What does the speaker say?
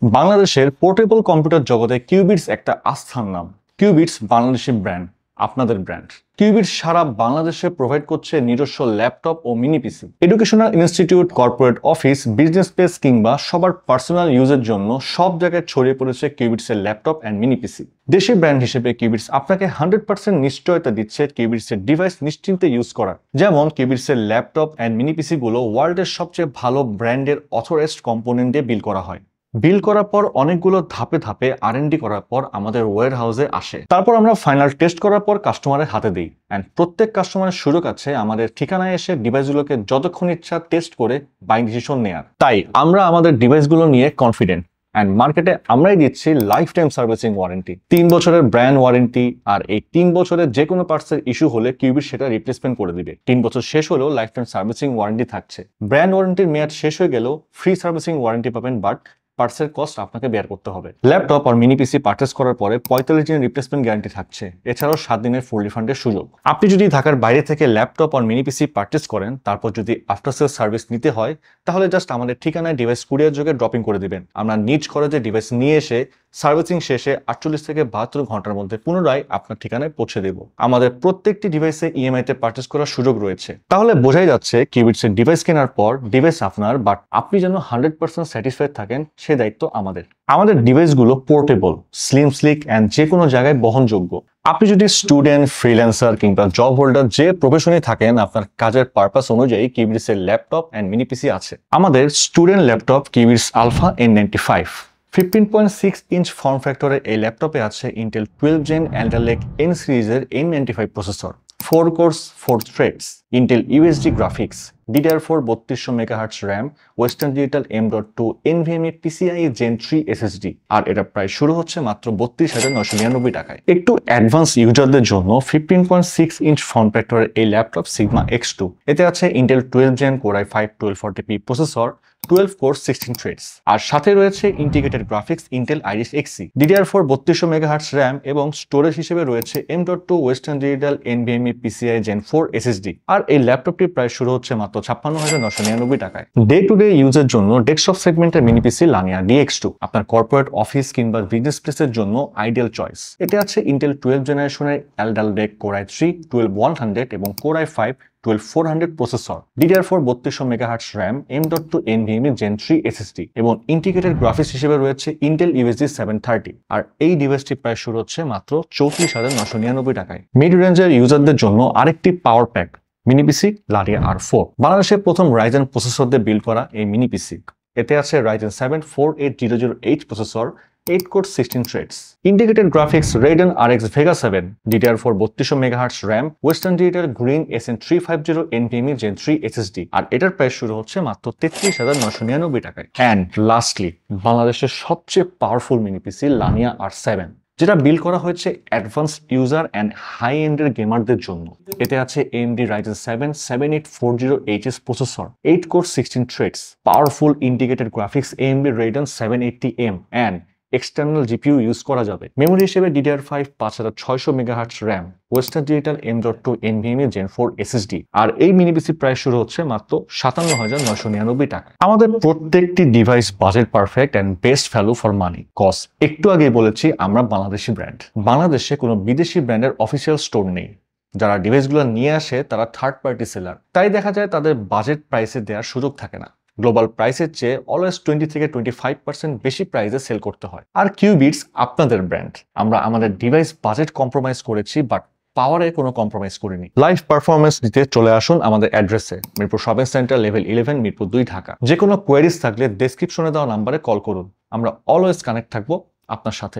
বাংলাদেশের portable computer জগতে cubits একটা আস্থার নাম। কিউবিটস বাংলাদেশি ব্র্যান্ড, আপনাদের ব্র্যান্ড। কিউবিটস সারা বাংলাদেশে প্রোভাইড করছে নিজস্ব ল্যাপটপ ও mini PC. Educational institute, corporate office, business space কিংবা সবার পার্সোনাল ইউজের জন্য সব জায়গায় ছড়িয়ে পড়েছে কিউবিটসের ল্যাপটপ অ্যান্ড মিনি পিসি। দেশি ব্র্যান্ড হিসেবে কিউবিটস আপনাকে 100% নিশ্চয়তা দিচ্ছে কিউবিটসের ডিভাইস নিশ্চিন্তে ইউজ করার। যেমন কিউবিটসের ল্যাপটপ অ্যান্ড মিনি পিসি গুলো ওয়ার্ল্ডের সবচেয়ে ভালো ব্র্যান্ডের অথরাইজড কম্পোনেন্ট দিয়ে বিল করা হয়। বিল করার পর অনেকগুলো ধাপে ধাপে R&D করার পর আমাদের ওয়্যার হাউসে আসে। তারপর আমরা ফাইনাল টেস্ট করার পর কাস্টমারের হাতে দিই। অ্যান্ড প্রত্যেক কাস্টমারের সুযোগ আছে আমাদের ঠিকানায় এসে ডিভাইসগুলোকে যতক্ষণ ইচ্ছা টেস্ট করে বাইং ডিসিশন নেয়ার। তাই আমরা আমাদের ডিভাইসগুলো নিয়ে কনফিডেন্ট। অ্যান্ড মার্কেটে আমরাই দিচ্ছি লাইফ টাইম সার্ভিসিং ওয়ারেন্টি, 3 বছরের ব্র্যান্ড ওয়ারেন্টি। আর এই 3 বছরের যে কোনো পার্টসের ইস্যু হলে কিউবিট সেটা রিপ্লেসমেন্ট করে দিবে। 3 বছর শেষ হলেও লাইফ টাইম সার্ভিসিং ওয়ারেন্টি থাকছে। ব্র্যান্ড ওয়ারেন্টির মেয়াদ শেষ হয়ে গেলেও ফ্রি সার্ভিসিং ওয়ারেন্টি পাবেন, বাট পার্টসের কস্ট আপনাকে বেয়ার করতে হবে। ল্যাপটপ আর মিনি পিসি পারচেস করার পরে 45 দিনের রিপ্লেসমেন্ট গ্যারান্টি থাকছে। এছাড়াও 7 দিনের ফুল রিফান্ডের সুযোগ। আপনি যদি ঢাকার বাইরে থেকে ল্যাপটপ আর মিনি পিসি পারচেস করেন, তারপর যদি আফটার সেল সার্ভিস নিতে হয়, তাহলে জাস্ট আমাদের ঠিকানায় ডিভাইস কুরিয়ার যোগে ড্রপিং করে দিবেন। আমরা নিজ খরচে ডিভাইস নিয়ে এসে সার্ভিসিং শেষে 48 থেকে 72 ঘন্টার মধ্যে পুনরায় আপনার ঠিকানায় পৌঁছে দেব। আমাদের প্রত্যেকটি ডিভাইসে ইএমআই তে পারচেস করার সুযোগ রয়েছে। তাহলে বোঝাই যাচ্ছে কিউবিটসের ডিভাইস কেনার পর ডিভাইস আপনার, বাট আপনি যেন 100% স্যাটিসফাইড থাকেন সে দায়িত্ব আমাদের। আমাদের ডিভাইসগুলো পোর্টেবল, স্লিম, স্লিক অ্যান্ড যে কোনো জায়গায় বহনযোগ্য। আপনি যদি স্টুডেন্ট, ফ্রিল্যান্সার কিংবা জব হোল্ডার যে প্রফেশনে থাকেন, আপনার কাজের পারপাস অনুযায়ী কিউবিটসের ল্যাপটপ অ্যান্ড মিনি পিসি আছে। আমাদের student laptop Qubits alpha N95 15.6 inch form ফ্যাক্টরের এই ল্যাপটপে আছে Intel 12 gen Alder Lake N সিরিজের N95 processor, 4 cores 4 threads, Intel UHD graphics, DDR4 3200 MHz RAM, Western Digital M.2 NVMe PCIe Gen 3 SSD। আর এটা প্রায় শুরু হচ্ছে মাত্র 32,999 টাকায়। একটু অ্যাডভান্স ইউজারদের জন্য 15.6 ইঞ্চ ফর্ম ফ্যাক্টরের এই ল্যাপটপ Sigma X2, এতে আছে Intel 12 gen Core i5 1240p processor, 12 core 16 threads. আর সাথে রয়েছে integrated graphics Intel Iris Xe, DDR4 3200 MHz RAM এবং স্টোরেজ হিসেবে রয়েছে M.2 Western Digital NVMe PCIe Gen 4 SSD। আর এই ল্যাপটপটি প্রায় শুরু হচ্ছে মাত্র 56,999 টাকায়। ডে টু ডে ইউজের জন্য ডেস্কটপ সেগমেন্টের মিনি পিসি লানিয়া DX2 আপনার কর্পোরেট অফিস কিংবা বিজনেস প্লেসের জন্য আইডিয়াল চয়েস। এতে আছে ইন্টেল 12 জেনারেশনের Alder Lake Core i3 12100 এবং Core i5 12400 processor, DDR4 3200 MHz RAM, M.2 NVMe Gen 3 SSD এবং ইন্টিগ্রেটেড গ্রাফিক্স হিসেবে রয়েছে ইন্টেল UHD 730। আর এই ডিভাইসটি প্রায় শুরু হচ্ছে মাত্র 34,999 টাকায়। মিড রেঞ্জের ইউজারদের জন্য আরেকটি পাওয়ার প্যাক মিনি পিসি লারিয়া R4, বাংলাদেশের প্রথম রাইজেন প্রসেসর দিয়ে বিল্ড করা এই মিনি পিসি। এতে আছে Ryzen 7 4800H processor, 8 core 16 threads, integrated graphics Radeon RX Vega 7, DDR4 3200 MHz RAM, Western digital green SN350 NVMe Gen 3 SSD। আর এটার প্রাইস শুরু হচ্ছে মাত্র 33,999 টাকায়। অ্যান্ড লাস্টলি বাংলাদেশের সবচেয়ে পাওয়ারফুল মিনি পিসি লানিয়া R7, যেটা বিল্ড করা হয়েছে অ্যাডভান্স ইউজার অ্যান্ড হাই এন্ডের গেমারদের জন্য। এতে আছে AMD Ryzen 7 7840HS processor, 8 core 16 threads, powerful integrated graphics AMD Radeon 780M and external GPU use করা যাবে। মেমোরি হিসেবে DDR5 5600 MHz RAM, Western Digital M.2 NVMe Gen 4 SSD। আর এই মিনি পিসি price শুরু হচ্ছে মাত্র 57,999 টাকা। আমাদের প্রত্যেকটি device budget perfect and best value for money cost. একটু আগেই বলেছি আমরা বাংলাদেশি ব্র্যান্ড। বাংলাদেশে কোনো বিদেশি ব্র্যান্ডের অফিসিয়াল স্টোর নেই। যারা ডিভাইসগুলো নিয়ে আসে তারা থার্ড পার্টি সেলার, তাই দেখা যায় তাদের বাজেট প্রাইসে দেওয়ার সুযোগ থাকে না। গ্লোবাল প্রাইসের চেয়ে অলওয়েজ 20 থেকে 25% বেশি প্রাইসে সেল করতে হয়। আর কিউবিটস আপনাদের ব্র্যান্ড। আমরা আমাদের ডিভাইস বাজেট কম্প্রোমাইজ করেছি, বাট পাওয়ারে কোনো কম্প্রোমাইজ করিনি। লাইভ পারফরমেন্স দিতে চলে আসুন আমাদের অ্যাড্রেসে, Mirpur shopping centre level 11, Mirpur 2, Dhaka. যে কোনো কোয়েরিজ থাকলে ডেসক্রিপশনে দেওয়া নাম্বারে কল করুন। আমরা অলওয়েজ কানেক্ট থাকবো আপনার সাথে।